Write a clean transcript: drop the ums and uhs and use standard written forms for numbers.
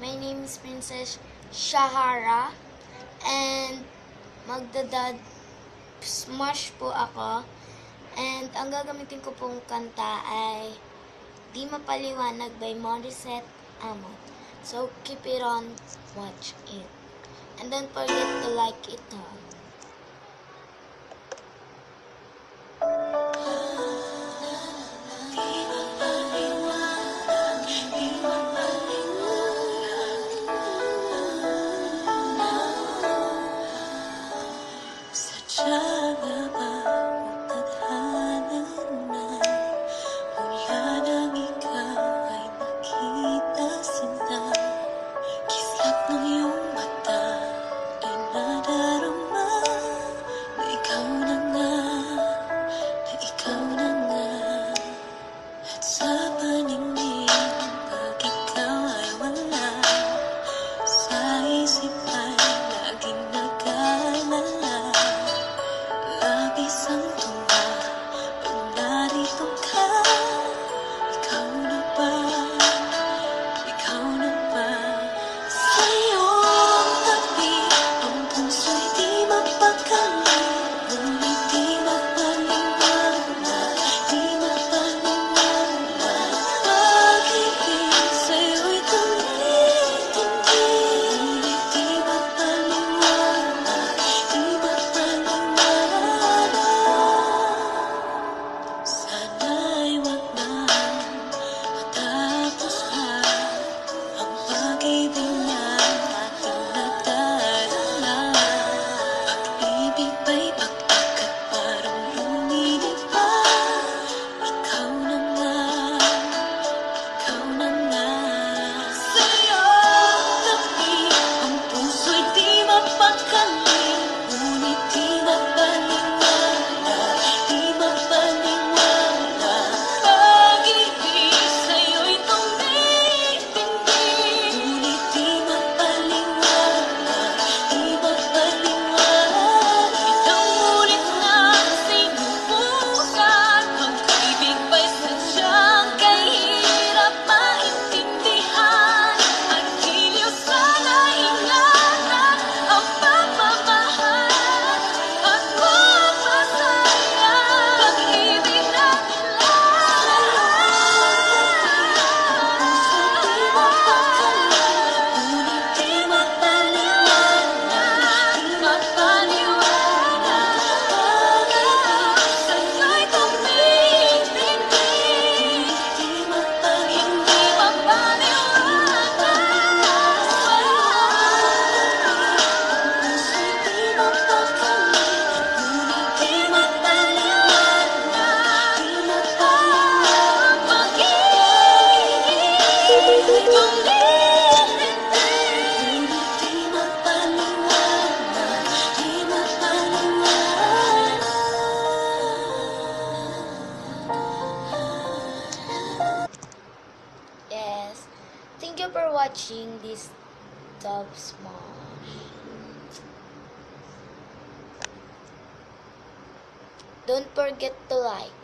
My name is Princess Shahara and magdadad smash po ako. And ang gagamitin ko pong kanta ay Di Mapaliwanag by Morissette Amon. So keep it on, watch it. And don't forget to like it all. Yes. Thank you for watching this Dub Smash. Don't forget to like.